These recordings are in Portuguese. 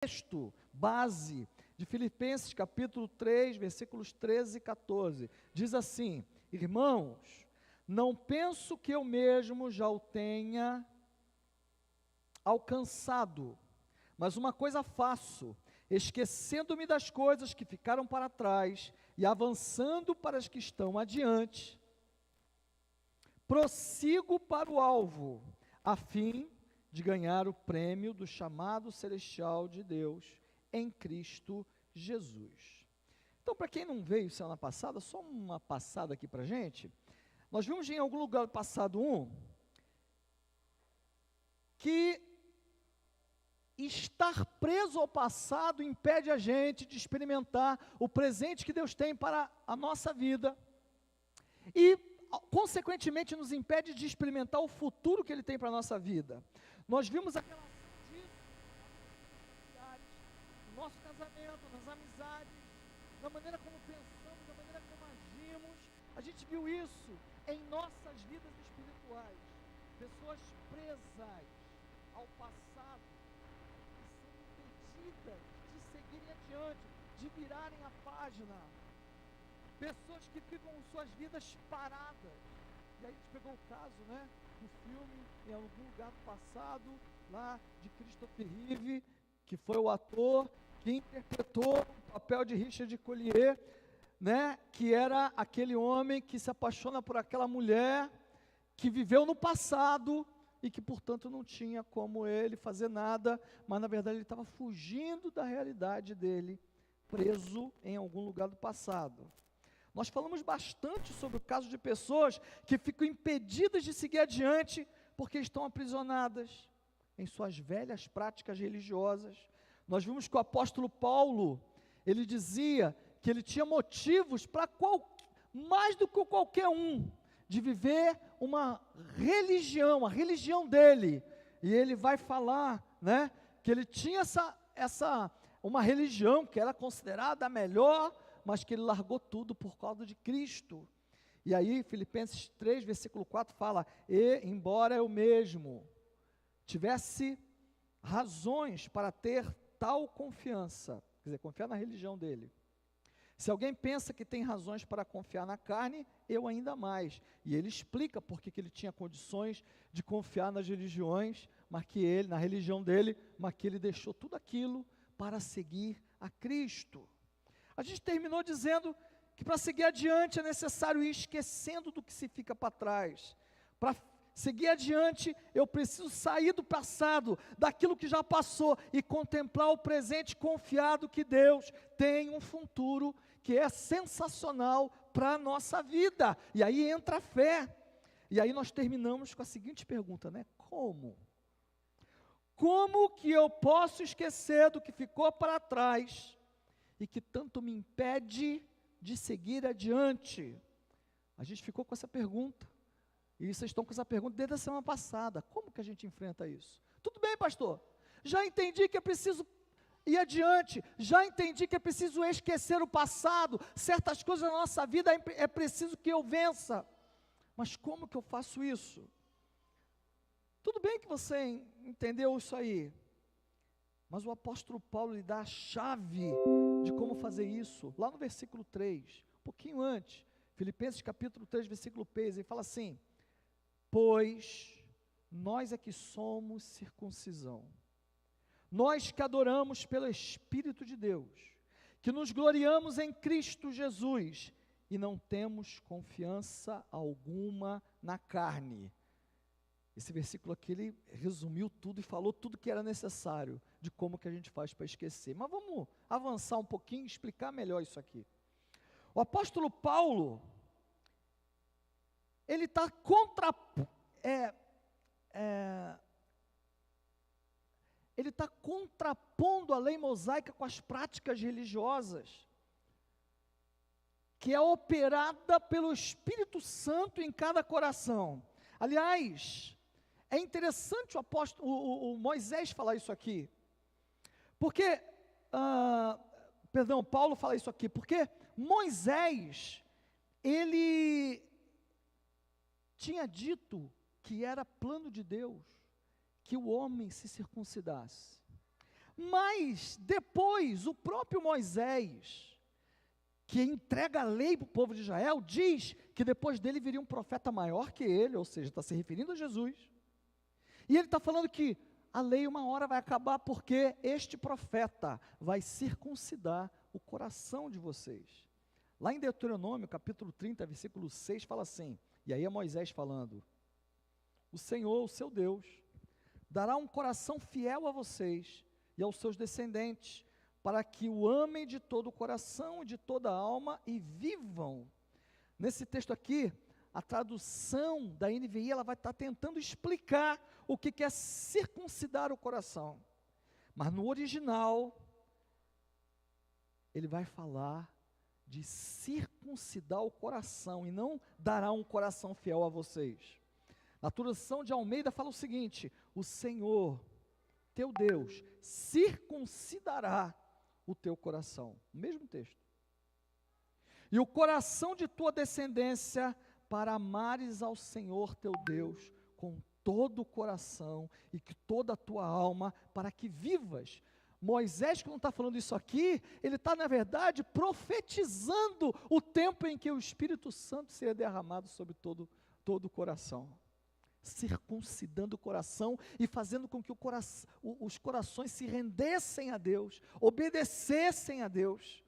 texto base de Filipenses capítulo 3, versículos 13 e 14. Diz assim: irmãos, não penso que eu mesmo já o tenha alcançado, mas uma coisa faço, esquecendo-me das coisas que ficaram para trás e avançando para as que estão adiante, prossigo para o alvo, a fim de ganhar o prêmio do chamado celestial de Deus em Cristo Jesus. Então, para quem não veio semana passada, só uma passada aqui para a gente. Nós vimos em algum lugar passado que estar preso ao passado impede a gente de experimentar o presente que Deus tem para a nossa vida e, consequentemente, nos impede de experimentar o futuro que Ele tem para a nossa vida. Nós vimos a relação no nosso casamento, nas amizades, na maneira como pensamos, na maneira como agimos. A gente viu isso em nossas vidas espirituais. Pessoas presas ao passado, que são impedidas de seguirem adiante, de virarem a página. Pessoas que ficam suas vidas paradas. E aí a gente pegou o caso, do filme, em algum lugar do passado, lá de Christopher Reeve, que foi o ator que interpretou o papel de Richard Collier, que era aquele homem que se apaixona por aquela mulher, que viveu no passado, e que, portanto, não tinha como ele fazer nada, mas, na verdade, ele estava fugindo da realidade dele, preso em algum lugar do passado. Nós falamos bastante sobre o caso de pessoas que ficam impedidas de seguir adiante porque estão aprisionadas em suas velhas práticas religiosas. Nós vimos que o apóstolo Paulo, ele dizia que ele tinha motivos para mais do que qualquer um, de viver uma religião, a religião dele. E ele vai falar, que ele tinha uma religião que era considerada a melhor, mas que ele largou tudo por causa de Cristo. E aí, Filipenses 3, versículo 4 fala: e, embora eu mesmo tivesse razões para ter tal confiança, quer dizer, confiar na religião dele. Se alguém pensa que tem razões para confiar na carne, eu ainda mais. E ele explica por que ele tinha condições de confiar nas religiões, na religião dele, mas que ele deixou tudo aquilo para seguir a Cristo. A gente terminou dizendo que para seguir adiante é necessário ir esquecendo do que se fica para trás. Para seguir adiante, eu preciso sair do passado, daquilo que já passou, e contemplar o presente confiado que Deus tem um futuro que é sensacional para a nossa vida. E aí entra a fé. E aí nós terminamos com a seguinte pergunta, Como? Como que eu posso esquecer do que ficou para trás e que tanto me impede de seguir adiante? A gente ficou com essa pergunta. E vocês estão com essa pergunta desde a semana passada. Como que a gente enfrenta isso? Tudo bem, pastor. Já entendi que é preciso ir adiante. Já entendi que é preciso esquecer o passado. Certas coisas na nossa vida é preciso que eu vença. Mas como que eu faço isso? Tudo bem que você entendeu isso aí. Mas o apóstolo Paulo lhe dá a chave de como fazer isso. Lá no versículo 3, um pouquinho antes. Filipenses capítulo 3, versículo 3, ele fala assim: pois nós é que somos circuncisão, nós que adoramos pelo Espírito de Deus, que nos gloriamos em Cristo Jesus, e não temos confiança alguma na carne. Esse versículo aqui, ele resumiu tudo e falou tudo que era necessário, de como que a gente faz para esquecer. Mas vamos avançar um pouquinho e explicar melhor isso aqui. O apóstolo Paulo, ele está contrapondo a lei mosaica com as práticas religiosas, que é operada pelo Espírito Santo em cada coração. Aliás, é interessante o Moisés falar isso aqui, porque, Paulo fala isso aqui, porque Moisés, ele tinha dito que era plano de Deus, que o homem se circuncidasse. Mas depois, o próprio Moisés, que entrega a lei para o povo de Israel, diz que depois dele viria um profeta maior que ele, ou seja, está se referindo a Jesus. E ele está falando que a lei uma hora vai acabar, porque este profeta vai circuncidar o coração de vocês. Lá em Deuteronômio, capítulo 30, versículo 6, fala assim, e aí é Moisés falando: o Senhor, o seu Deus, dará um coração fiel a vocês e aos seus descendentes, para que o amem de todo o coração e de toda a alma e vivam. Nesse texto aqui, a tradução da NVI, ela vai estar tentando explicar o que é circuncidar o coração. Mas no original, ele vai falar de circuncidar o coração e não dará um coração fiel a vocês. Na tradução de Almeida fala o seguinte: o Senhor, teu Deus, circuncidará o teu coração. O mesmo texto. E o coração de tua descendência, para amares ao Senhor teu Deus com todo o coração e que toda a tua alma, para que vivas. Moisés, quando está falando isso aqui, ele está, na verdade, profetizando o tempo em que o Espírito Santo seria derramado sobre todo o coração. Circuncidando o coração e fazendo com que os corações se rendessem a Deus, obedecessem a Deus.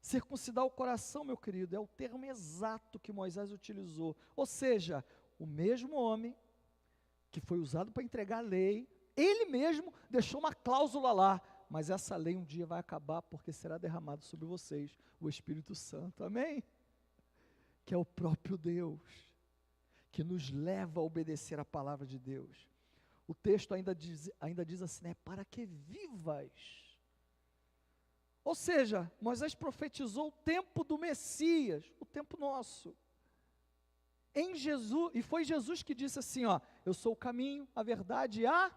Circuncidar o coração, meu querido, é o termo exato que Moisés utilizou. Ou seja, o mesmo homem que foi usado para entregar a lei, ele mesmo deixou uma cláusula lá, mas essa lei um dia vai acabar, porque será derramado sobre vocês o Espírito Santo, amém? Que é o próprio Deus, que nos leva a obedecer a palavra de Deus. O texto ainda diz assim, né, para que vivas. Ou seja, Moisés profetizou o tempo do Messias, o tempo nosso. Em Jesus, e foi Jesus que disse assim, ó, eu sou o caminho, a verdade e a...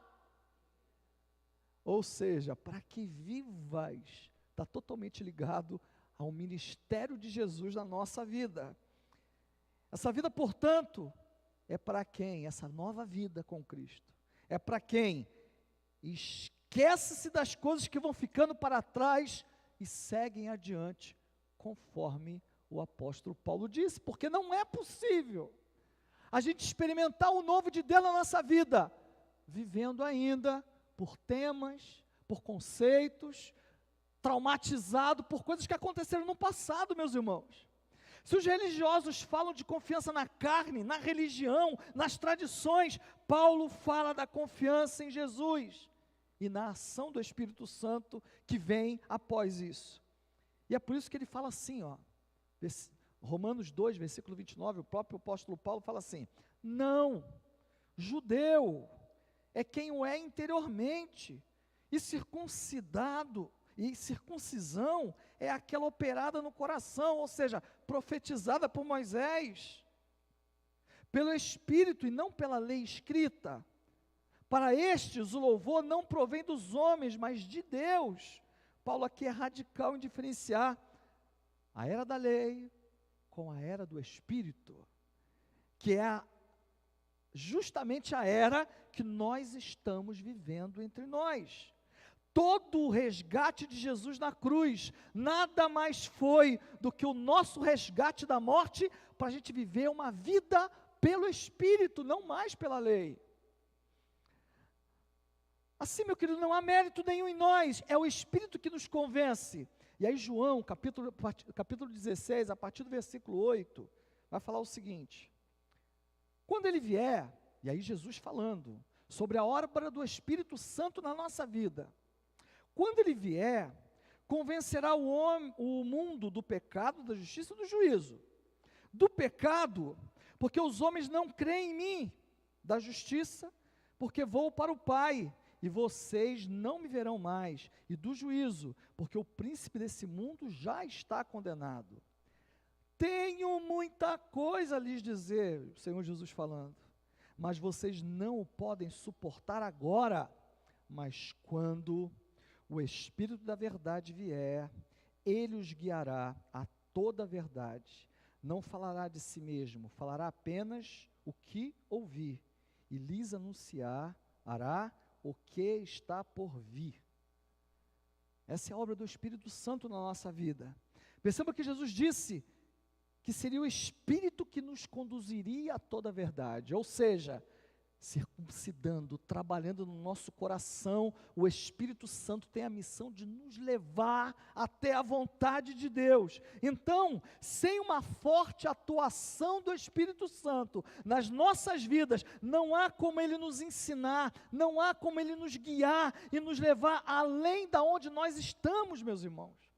Ou seja, para que vivas, está totalmente ligado ao ministério de Jesus na nossa vida. Essa vida, portanto, é para quem? Essa nova vida com Cristo. É para quem esquece-se das coisas que vão ficando para trás e seguem adiante, conforme o apóstolo Paulo disse, porque não é possível a gente experimentar o novo de Deus na nossa vida, vivendo ainda por temas, por conceitos, traumatizado por coisas que aconteceram no passado, meus irmãos. Se os religiosos falam de confiança na carne, na religião, nas tradições, Paulo fala da confiança em Jesus e na ação do Espírito Santo que vem após isso. E é por isso que ele fala assim, ó, Romanos 2, versículo 29, o próprio apóstolo Paulo fala assim: não, judeu é quem o é interiormente, e circuncidado, e circuncisão é aquela operada no coração, ou seja, profetizada por Moisés, pelo Espírito e não pela lei escrita. Para estes o louvor não provém dos homens, mas de Deus. Paulo aqui é radical em diferenciar a era da lei com a era do Espírito, que é justamente a era que nós estamos vivendo entre nós. Todo o resgate de Jesus na cruz, nada mais foi do que o nosso resgate da morte, para a gente viver uma vida pelo Espírito, não mais pela lei. Assim, meu querido, não há mérito nenhum em nós, é o Espírito que nos convence. E aí João, capítulo 16, a partir do versículo 8, vai falar o seguinte: quando ele vier, e aí Jesus falando sobre a obra do Espírito Santo na nossa vida, quando ele vier, convencerá o mundo do pecado, da justiça e do juízo. Do pecado, porque os homens não creem em mim, da justiça, porque vou para o Pai, e vocês não me verão mais, e do juízo, porque o príncipe desse mundo já está condenado. Tenho muita coisa a lhes dizer, o Senhor Jesus falando, mas vocês não o podem suportar agora, mas quando o Espírito da verdade vier, ele os guiará a toda a verdade, não falará de si mesmo, falará apenas o que ouvir, e lhes anunciará o que está por vir. Essa é a obra do Espírito Santo na nossa vida. Perceba que Jesus disse que seria o Espírito que nos conduziria a toda a verdade, ou seja, circuncidando, trabalhando no nosso coração, o Espírito Santo tem a missão de nos levar até a vontade de Deus. Então, sem uma forte atuação do Espírito Santo nas nossas vidas, não há como Ele nos ensinar, não há como Ele nos guiar e nos levar além da onde nós estamos, meus irmãos.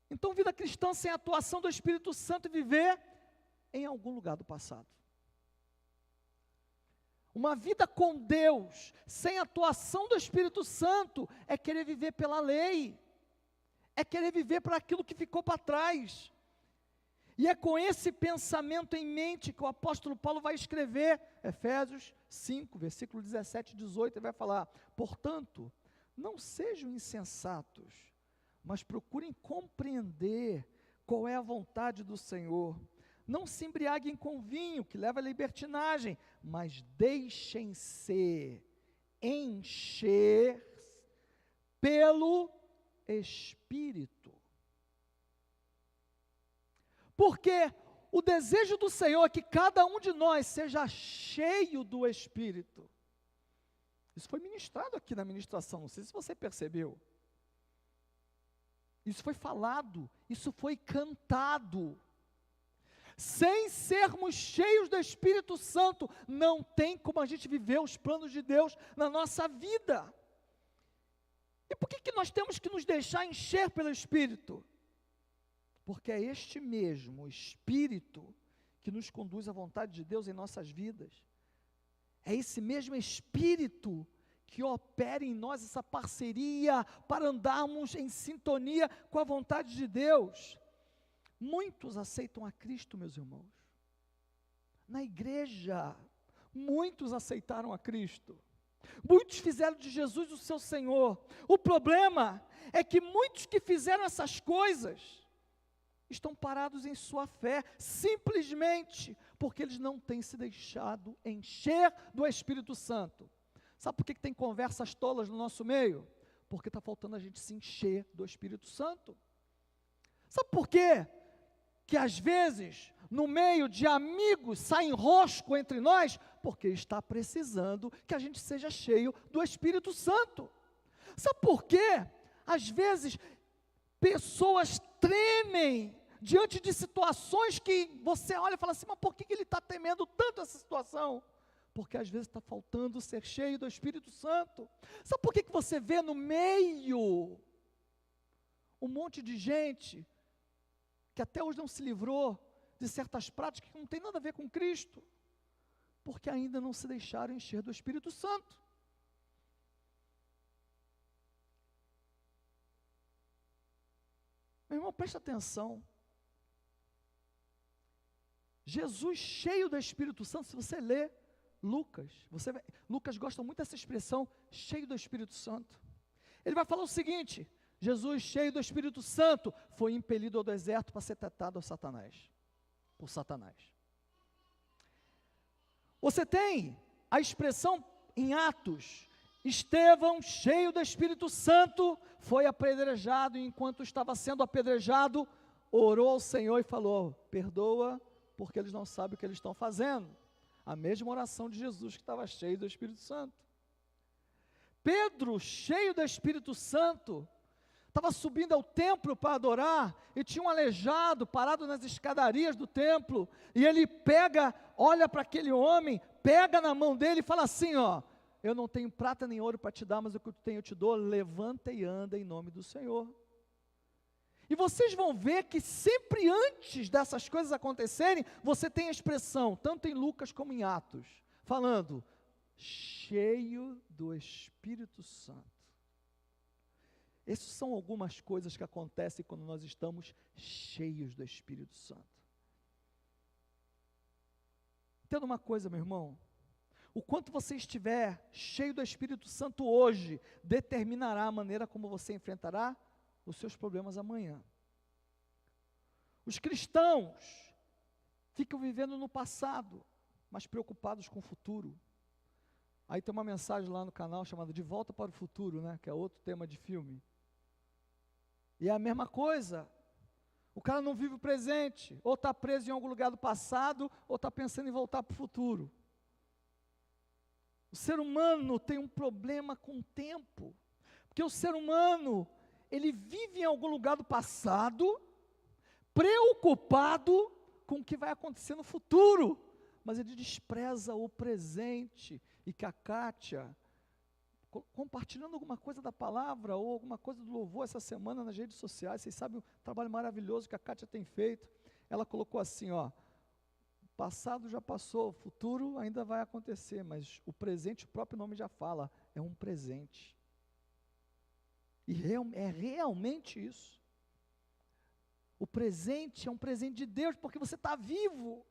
Então, vida cristã sem a atuação do Espírito Santo é viver em algum lugar do passado. Uma vida com Deus, sem atuação do Espírito Santo, é querer viver pela lei, é querer viver para aquilo que ficou para trás. E é com esse pensamento em mente que o apóstolo Paulo vai escrever, Efésios 5, versículo 17 e 18, ele vai falar: portanto, não sejam insensatos, mas procurem compreender qual é a vontade do Senhor. Não se embriaguem com vinho, que leva à libertinagem, mas deixem-se encher pelo Espírito. Porque o desejo do Senhor é que cada um de nós seja cheio do Espírito. Isso foi ministrado aqui na ministração, não sei se você percebeu. Isso foi falado, isso foi cantado. Sem sermos cheios do Espírito Santo, não tem como a gente viver os planos de Deus na nossa vida. E por que nós temos que nos deixar encher pelo Espírito? Porque é este mesmo Espírito que nos conduz à vontade de Deus em nossas vidas. É esse mesmo Espírito que opera em nós essa parceria para andarmos em sintonia com a vontade de Deus. Muitos aceitam a Cristo, meus irmãos. Na igreja, muitos aceitaram a Cristo. Muitos fizeram de Jesus o seu Senhor. O problema é que muitos que fizeram essas coisas estão parados em sua fé, simplesmente porque eles não têm se deixado encher do Espírito Santo. Sabe por que tem conversas tolas no nosso meio? Porque está faltando a gente se encher do Espírito Santo. Sabe por quê? Que às vezes, no meio de amigos, sai enrosco entre nós, porque está precisando que a gente seja cheio do Espírito Santo. Sabe por quê? Às vezes, pessoas tremem diante de situações que você olha e fala assim, mas por que ele está temendo tanto essa situação? Porque às vezes está faltando ser cheio do Espírito Santo. Sabe por que você vê no meio um monte de gente que até hoje não se livrou de certas práticas que não tem nada a ver com Cristo? Porque ainda não se deixaram encher do Espírito Santo. Meu irmão, preste atenção. Jesus cheio do Espírito Santo, se você ler Lucas, Lucas gosta muito dessa expressão, cheio do Espírito Santo. Ele vai falar o seguinte: Jesus, cheio do Espírito Santo, foi impelido ao deserto para ser tentado por Satanás. Você tem a expressão em Atos: Estevão, cheio do Espírito Santo, foi apedrejado, e enquanto estava sendo apedrejado, orou ao Senhor e falou: perdoa, porque eles não sabem o que eles estão fazendo. A mesma oração de Jesus, que estava cheio do Espírito Santo. Pedro, cheio do Espírito Santo, estava subindo ao templo para adorar, e tinha um aleijado parado nas escadarias do templo, e ele olha para aquele homem, pega na mão dele e fala assim, eu não tenho prata nem ouro para te dar, mas o que eu tenho eu te dou, levanta e anda em nome do Senhor. E vocês vão ver que sempre antes dessas coisas acontecerem, você tem a expressão, tanto em Lucas como em Atos, falando, cheio do Espírito Santo. Essas são algumas coisas que acontecem quando nós estamos cheios do Espírito Santo. Entenda uma coisa, meu irmão, o quanto você estiver cheio do Espírito Santo hoje, determinará a maneira como você enfrentará os seus problemas amanhã. Os cristãos ficam vivendo no passado, mas preocupados com o futuro. Aí tem uma mensagem lá no canal chamada De Volta para o Futuro, né? Que é outro tema de filme. E é a mesma coisa. O cara não vive o presente, ou está preso em algum lugar do passado, ou está pensando em voltar para o futuro. O ser humano tem um problema com o tempo, porque o ser humano, ele vive em algum lugar do passado, preocupado com o que vai acontecer no futuro, mas ele despreza o presente. E que a Kátia, compartilhando alguma coisa da palavra ou alguma coisa do louvor essa semana nas redes sociais, vocês sabem o trabalho maravilhoso que a Kátia tem feito. Ela colocou assim, ó: o passado já passou, o futuro ainda vai acontecer, mas o presente, o próprio nome já fala, é um presente. E é realmente isso. O presente é um presente de Deus, porque você está vivo,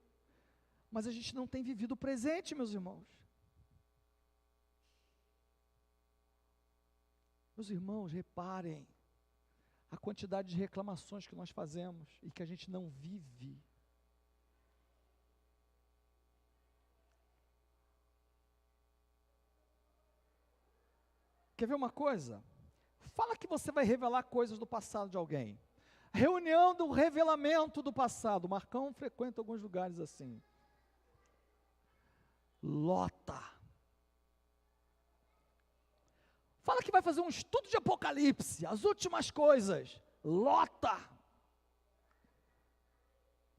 mas a gente não tem vivido o presente, meus irmãos. Meus irmãos, reparem a quantidade de reclamações que nós fazemos e que a gente não vive. Quer ver uma coisa? Fala que você vai revelar coisas do passado de alguém. Reunião do revelamento do passado. O Marcão frequenta alguns lugares assim. Lota. Fala que vai fazer um estudo de Apocalipse, as últimas coisas. Lota.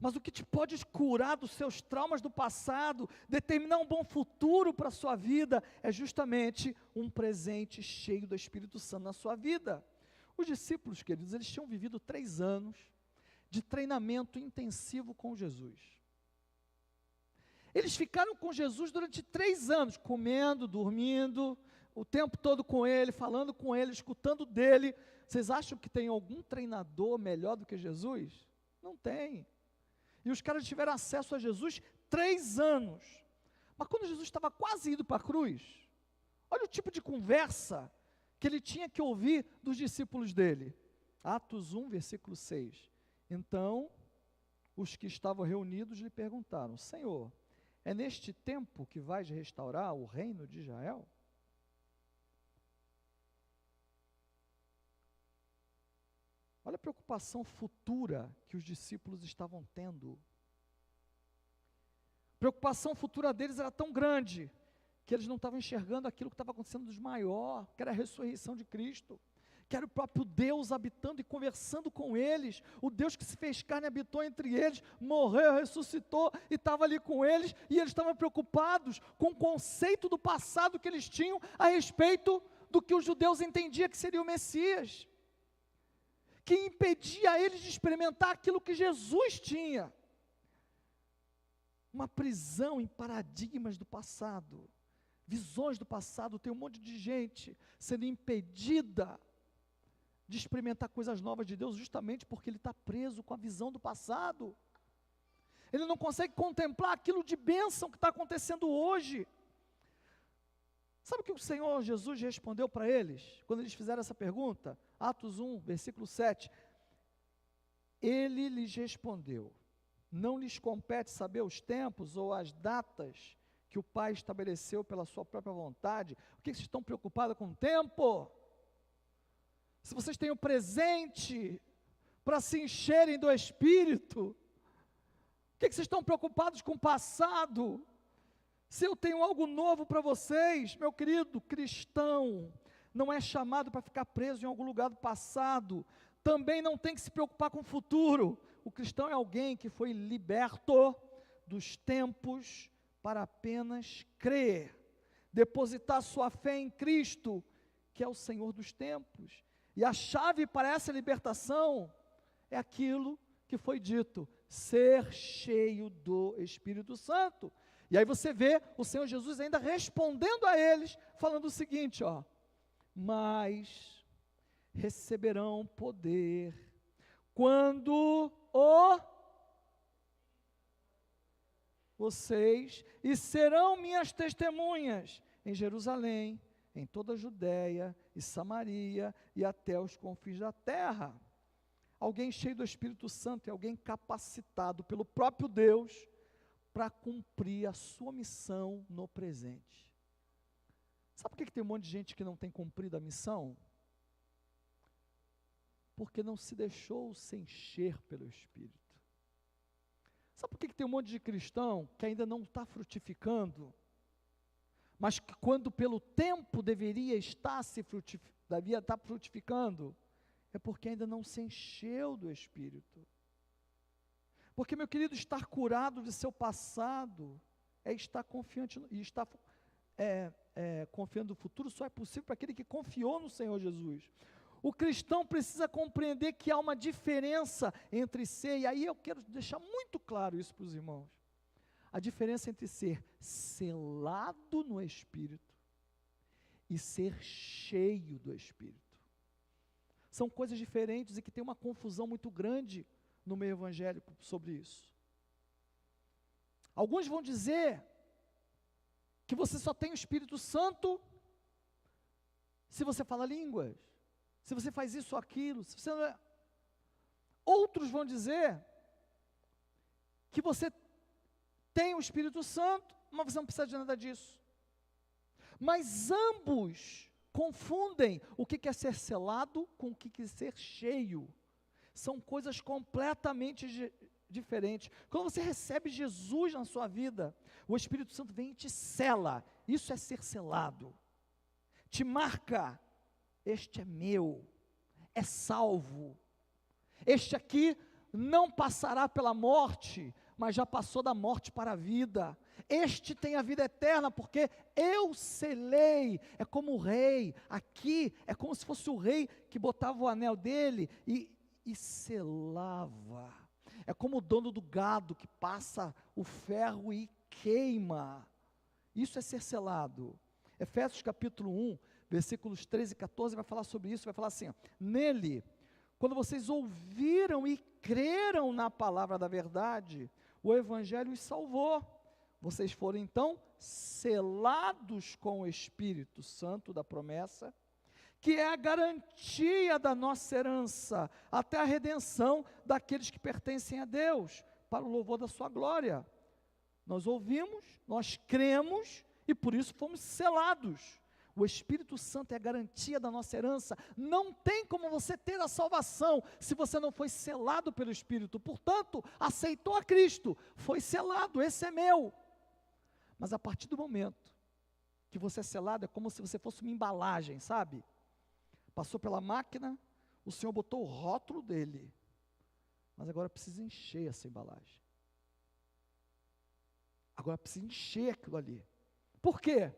Mas o que te pode curar dos seus traumas do passado, determinar um bom futuro para a sua vida, é justamente um presente cheio do Espírito Santo na sua vida. Os discípulos, queridos, eles tinham vivido 3 anos de treinamento intensivo com Jesus. Eles ficaram com Jesus durante 3 anos, comendo, dormindo, o tempo todo com ele, falando com ele, escutando dele. Vocês acham que tem algum treinador melhor do que Jesus? Não tem. E os caras tiveram acesso a Jesus 3 anos. Mas quando Jesus estava quase indo para a cruz, olha o tipo de conversa que ele tinha que ouvir dos discípulos dele. Atos 1, versículo 6. Então, os que estavam reunidos lhe perguntaram: Senhor, é neste tempo que vais restaurar o reino de Israel? Olha a preocupação futura que os discípulos estavam tendo. A preocupação futura deles era tão grande, que eles não estavam enxergando aquilo que estava acontecendo dos maior, que era a ressurreição de Cristo, que era o próprio Deus habitando e conversando com eles, o Deus que se fez carne habitou entre eles, morreu, ressuscitou e estava ali com eles, e eles estavam preocupados com o conceito do passado que eles tinham a respeito do que os judeus entendiam que seria o Messias, que impedia eles de experimentar aquilo que Jesus tinha. Uma prisão em paradigmas do passado, visões do passado. Tem um monte de gente sendo impedida de experimentar coisas novas de Deus, justamente porque ele está preso com a visão do passado. Ele não consegue contemplar aquilo de bênção que está acontecendo hoje. Sabe o que o Senhor Jesus respondeu para eles, quando eles fizeram essa pergunta? Atos 1, versículo 7. Ele lhes respondeu: não lhes compete saber os tempos ou as datas que o Pai estabeleceu pela sua própria vontade. O que vocês estão preocupados com o tempo? Se vocês têm o presente para se encherem do Espírito, o que vocês estão preocupados com o passado? Se eu tenho algo novo para vocês, meu querido cristão, não é chamado para ficar preso em algum lugar do passado, também não tem que se preocupar com o futuro. O cristão é alguém que foi liberto dos tempos para apenas crer, depositar sua fé em Cristo, que é o Senhor dos tempos. E a chave para essa libertação é aquilo que foi dito: ser cheio do Espírito Santo. E aí você vê o Senhor Jesus ainda respondendo a eles, falando o seguinte, ó: mas receberão poder quando vocês, e serão minhas testemunhas em Jerusalém, em toda a Judéia e Samaria e até os confins da terra. Alguém cheio do Espírito Santo é alguém capacitado pelo próprio Deus para cumprir a sua missão no presente. Sabe por que tem um monte de gente que não tem cumprido a missão? Porque não se deixou se encher pelo Espírito. Sabe por que tem um monte de cristão que ainda não está frutificando, mas que quando pelo tempo deveria estar frutificando, é porque ainda não se encheu do Espírito. Porque, meu querido, estar curado de seu passado é estar confiante e estar confiando no futuro só é possível para aquele que confiou no Senhor Jesus. O cristão precisa compreender que há uma diferença entre ser, e aí eu quero deixar muito claro isso para os irmãos, a diferença entre ser selado no Espírito e ser cheio do Espírito. São coisas diferentes e que tem uma confusão muito grande no meio evangélico sobre isso. Alguns vão dizer que você só tem o Espírito Santo se você fala línguas, se você faz isso ou aquilo, se você não é. Outros vão dizer que você tem o Espírito Santo, mas você não precisa de nada disso. Mas ambos confundem o que é ser selado com o que é ser cheio. São coisas completamente diferentes. Quando você recebe Jesus na sua vida, o Espírito Santo vem e te sela. Isso é ser selado. Te marca. Este é meu, é salvo. Este aqui não passará pela morte, mas já passou da morte para a vida. Este tem a vida eterna, porque eu selei. É como o rei, aqui é como se fosse o rei que botava o anel dele e selava. É como o dono do gado que passa o ferro e queima. Isso é ser selado. Efésios capítulo 1, versículos 13 e 14, vai falar sobre isso, vai falar assim, nele, quando vocês ouviram e creram na palavra da verdade, o Evangelho os salvou, vocês foram então selados com o Espírito Santo da promessa, que é a garantia da nossa herança, até a redenção daqueles que pertencem a Deus, para o louvor da sua glória. Nós ouvimos, nós cremos, e por isso fomos selados. O Espírito Santo é a garantia da nossa herança. Não tem como você ter a salvação se você não foi selado pelo Espírito. Portanto, aceitou a Cristo, foi selado, esse é meu. Mas a partir do momento que você é selado, é como se você fosse uma embalagem, sabe? Passou pela máquina, o Senhor botou o rótulo dele, mas agora precisa encher essa embalagem. Agora precisa encher aquilo ali. Por quê?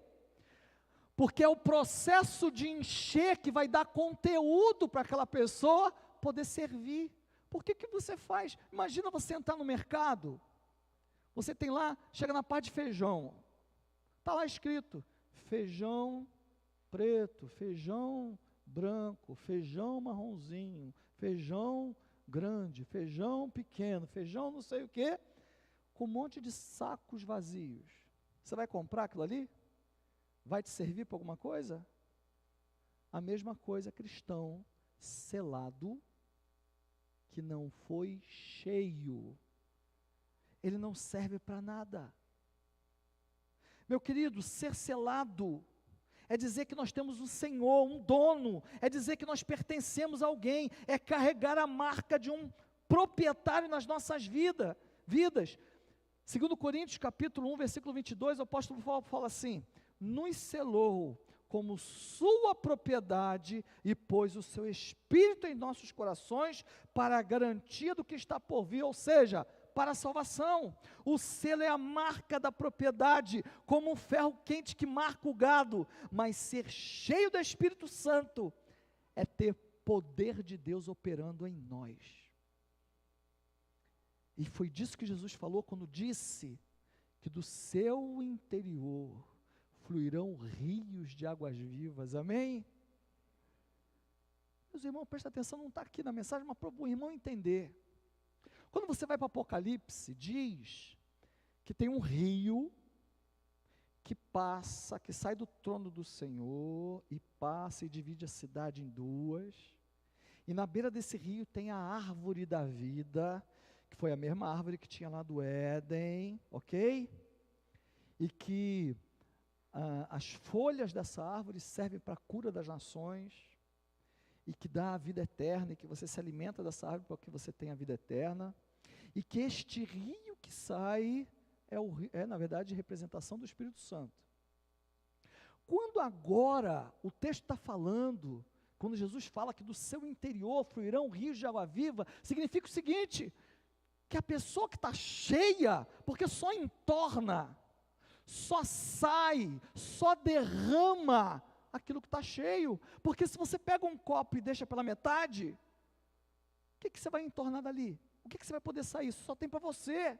Porque é o processo de encher que vai dar conteúdo para aquela pessoa poder servir. Por que você faz? Imagina você entrar no mercado, você tem lá, chega na parte de feijão, está lá escrito, feijão preto, feijão branco, feijão marronzinho, feijão grande, feijão pequeno, feijão não sei o quê, com um monte de sacos vazios. Você vai comprar aquilo ali? Vai te servir para alguma coisa? A mesma coisa, cristão selado, que não foi cheio, ele não serve para nada. Meu querido, ser selado é dizer que nós temos um Senhor, um dono, é dizer que nós pertencemos a alguém, é carregar a marca de um proprietário nas nossas vidas. 2 Coríntios capítulo 1, versículo 22, o apóstolo Paulo fala assim, nos selou como sua propriedade e pôs o seu Espírito em nossos corações para a garantia do que está por vir, ou seja, para a salvação. O selo é a marca da propriedade, como um ferro quente que marca o gado, mas ser cheio do Espírito Santo é ter poder de Deus operando em nós. E foi disso que Jesus falou quando disse que do seu interior fluirão rios de águas vivas, amém? Meus irmãos, presta atenção, não está aqui na mensagem, mas para o irmão entender. Quando você vai para Apocalipse, diz que tem um rio que passa, que sai do trono do Senhor e passa e divide a cidade em duas, e na beira desse rio tem a árvore da vida, que foi a mesma árvore que tinha lá do Éden, ok? E que as folhas dessa árvore servem para a cura das nações, e que dá a vida eterna, e que você se alimenta dessa árvore para que você tenha a vida eterna, e que este rio que sai na verdade, representação do Espírito Santo. Quando agora o texto está falando, quando Jesus fala que do seu interior fluirão rios de água viva, significa o seguinte, que a pessoa que está cheia, porque só entorna, só sai, só derrama aquilo que está cheio, porque se você pega um copo e deixa pela metade, o que você vai entornar dali? O que você vai poder sair? Isso só tem para você,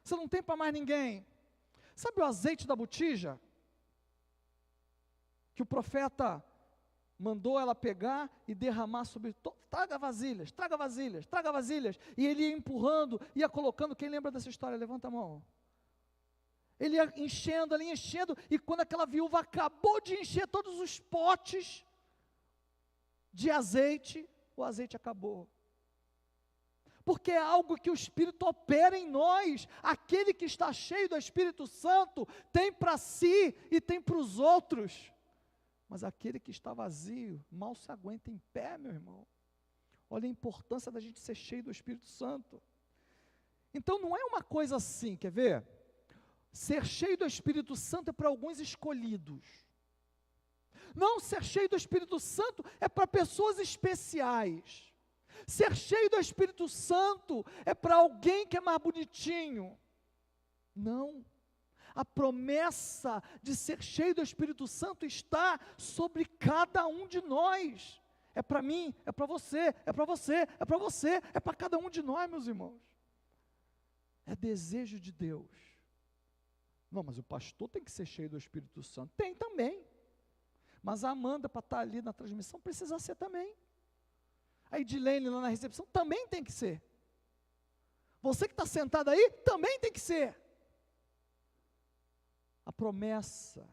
você não tem para mais ninguém. Sabe o azeite da botija? Que o profeta mandou ela pegar e derramar sobre, traga vasilhas, traga vasilhas, traga vasilhas, e ele ia empurrando, ia colocando, quem lembra dessa história, levanta a mão. Ele ia enchendo, e quando aquela viúva acabou de encher todos os potes de azeite, o azeite acabou. Porque é algo que o Espírito opera em nós. Aquele que está cheio do Espírito Santo tem para si e tem para os outros. Mas aquele que está vazio, mal se aguenta em pé, meu irmão. Olha a importância da gente ser cheio do Espírito Santo. Então não é uma coisa assim, quer ver? Ser cheio do Espírito Santo é para alguns escolhidos. Não, ser cheio do Espírito Santo é para pessoas especiais. Ser cheio do Espírito Santo é para alguém que é mais bonitinho. Não. A promessa de ser cheio do Espírito Santo está sobre cada um de nós. É para mim, é para você, é para você, é para você, é para cada um de nós, meus irmãos. É desejo de Deus. Não, mas o pastor tem que ser cheio do Espírito Santo. Tem também. Mas a Amanda, para estar ali na transmissão, precisa ser também. A Edilene lá na recepção também tem que ser. Você que está sentado aí, também tem que ser. A promessa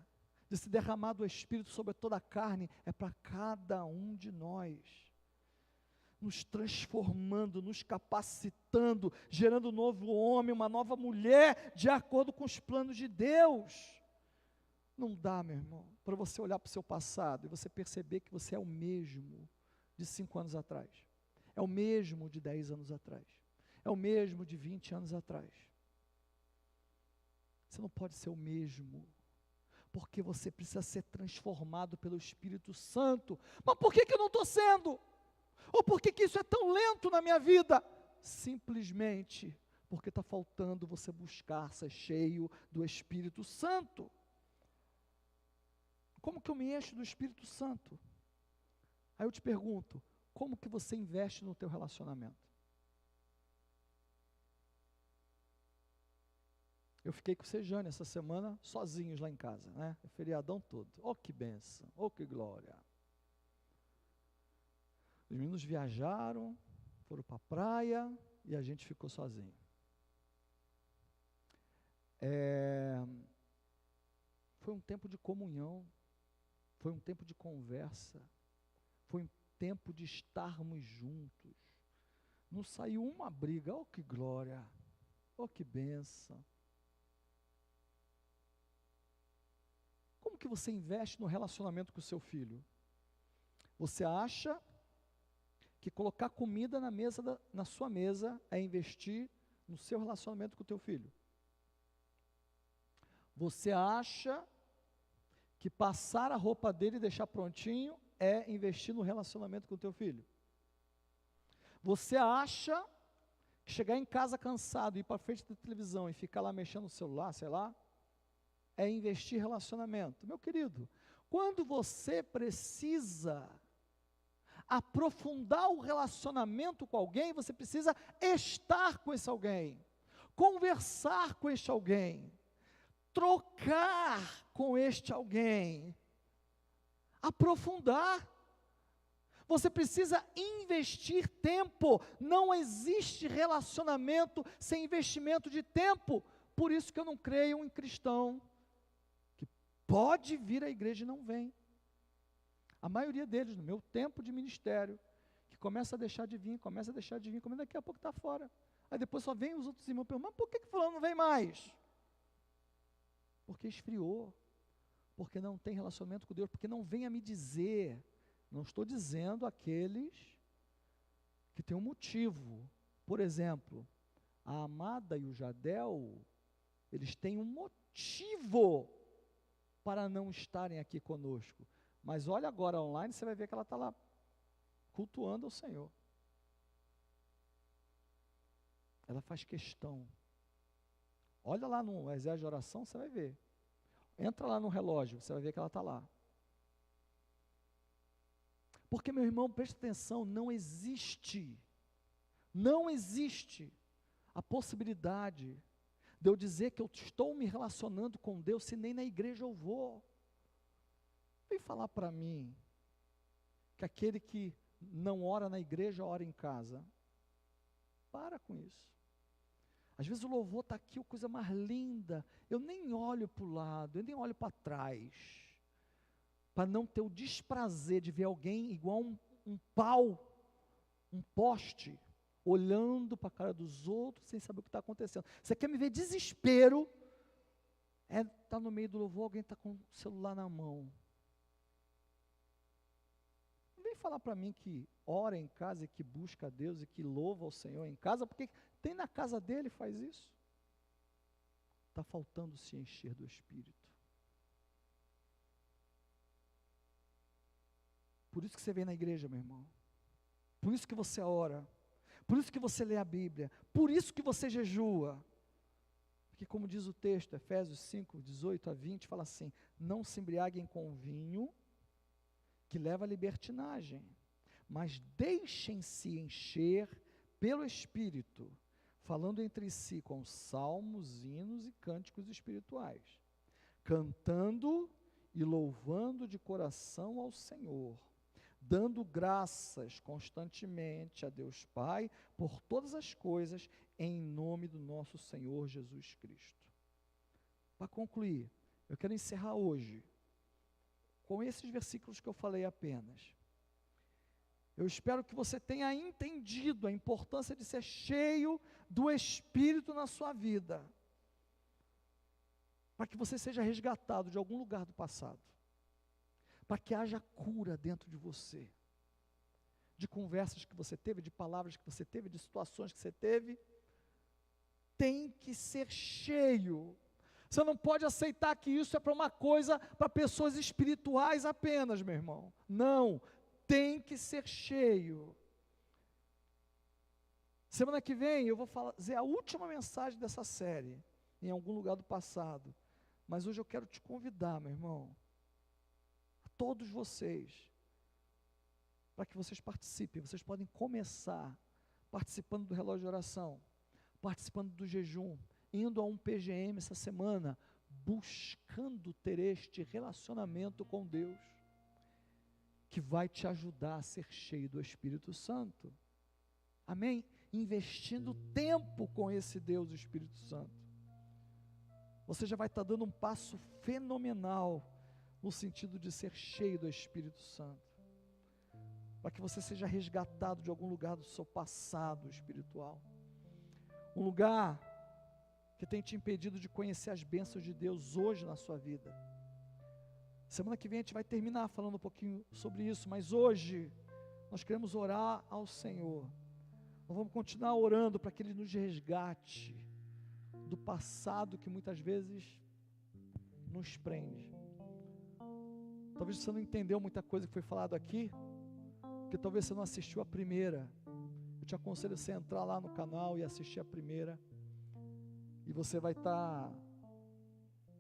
de se derramar do Espírito sobre toda a carne é para cada um de nós. Nos transformando, nos capacitando, gerando um novo homem, uma nova mulher, de acordo com os planos de Deus. Não dá, meu irmão, para você olhar para o seu passado e você perceber que você é o mesmo de 5 anos atrás, é o mesmo de 10 anos atrás, é o mesmo de 20 anos atrás. Você não pode ser o mesmo, porque você precisa ser transformado pelo Espírito Santo. Mas por que eu não estou sendo? Ou por que isso é tão lento na minha vida? Simplesmente porque está faltando você buscar ser cheio do Espírito Santo. Como que eu me encho do Espírito Santo? Aí eu te pergunto, como que você investe no teu relacionamento? Eu fiquei com o Sejane essa semana, sozinhos lá em casa, né? O feriadão todo. Oh, que bênção, oh, que glória. Os meninos viajaram, foram para a praia e a gente ficou sozinho. Foi um tempo de comunhão, foi um tempo de conversa, foi um tempo de estarmos juntos. Não saiu uma briga, oh que glória, oh que bênção. Como que você investe no relacionamento com o seu filho? Você acha que colocar comida na sua mesa é investir no seu relacionamento com o teu filho? Você acha que passar a roupa dele e deixar prontinho é investir no relacionamento com o teu filho? Você acha que chegar em casa cansado, ir para frente da televisão e ficar lá mexendo no celular, sei lá, é investir em relacionamento? Meu querido, quando você precisa aprofundar o relacionamento com alguém, você precisa estar com esse alguém, conversar com este alguém, trocar com este alguém, aprofundar. Você precisa investir tempo. Não existe relacionamento sem investimento de tempo. Por isso que eu não creio em cristão que pode vir à igreja e não vem. A maioria deles, no meu tempo de ministério, que começa a deixar de vir, começa daqui a pouco está fora. Aí depois só vem os outros irmãos perguntam, mas por que fulano não vem mais? Porque esfriou, porque não tem relacionamento com Deus, porque não venha me dizer, não estou dizendo aqueles que têm um motivo. Por exemplo, a Amada e o Jadel, eles têm um motivo para não estarem aqui conosco. Mas olha agora online, você vai ver que ela está lá cultuando ao Senhor. Ela faz questão. Olha lá no exército de oração, você vai ver. Entra lá no relógio, você vai ver que ela está lá. Porque, meu irmão, preste atenção, não existe a possibilidade de eu dizer que eu estou me relacionando com Deus se nem na igreja eu vou. Vem falar para mim que aquele que não ora na igreja, ora em casa. Para com isso. Às vezes o louvor está aqui, a coisa mais linda, eu nem olho para o lado, eu nem olho para trás, para não ter o desprazer de ver alguém igual um pau, um poste, olhando para a cara dos outros, sem saber o que está acontecendo. Você quer me ver desespero, está no meio do louvor, alguém está com o celular na mão. Não vem falar para mim que ora em casa e que busca a Deus e que louva ao Senhor em casa, porque tem na casa dele, faz isso. Está faltando se encher do Espírito. Por isso que você vem na igreja, meu irmão. Por isso que você ora. Por isso que você lê a Bíblia. Por isso que você jejua. Porque como diz o texto, Efésios 5, 18 a 20, fala assim: não se embriaguem com vinho, que leva à libertinagem, mas deixem-se encher pelo Espírito, falando entre si com salmos, hinos e cânticos espirituais, cantando e louvando de coração ao Senhor, dando graças constantemente a Deus Pai por todas as coisas, em nome do nosso Senhor Jesus Cristo. Para concluir, eu quero encerrar hoje com esses versículos que eu falei apenas. Eu espero que você tenha entendido a importância de ser cheio do Espírito na sua vida, para que você seja resgatado de algum lugar do passado, para que haja cura dentro de você, de conversas que você teve, de palavras que você teve, de situações que você teve. Tem que ser cheio. Você não pode aceitar que isso é para uma coisa, para pessoas espirituais apenas, meu irmão. Não, tem que ser cheio. Semana que vem eu vou fazer a última mensagem dessa série, em algum lugar do passado. Mas hoje eu quero te convidar, meu irmão, a todos vocês, para que vocês participem. Vocês podem começar participando do relógio de oração, participando do jejum, indo a um PGM essa semana, buscando ter este relacionamento com Deus, que vai te ajudar a ser cheio do Espírito Santo. Amém? Investindo tempo com esse Deus, o Espírito Santo. Você já vai estar dando um passo fenomenal no sentido de ser cheio do Espírito Santo, para que você seja resgatado de algum lugar do seu passado espiritual, um lugar que tem te impedido de conhecer as bênçãos de Deus hoje na sua vida. Semana que vem a gente vai terminar falando um pouquinho sobre isso, mas hoje nós queremos orar ao Senhor. Nós vamos continuar orando para que Ele nos resgate do passado que muitas vezes nos prende. Talvez você não entendeu muita coisa que foi falado aqui, porque talvez você não assistiu a primeira. Eu te aconselho você a entrar lá no canal e assistir a primeira, e você vai estar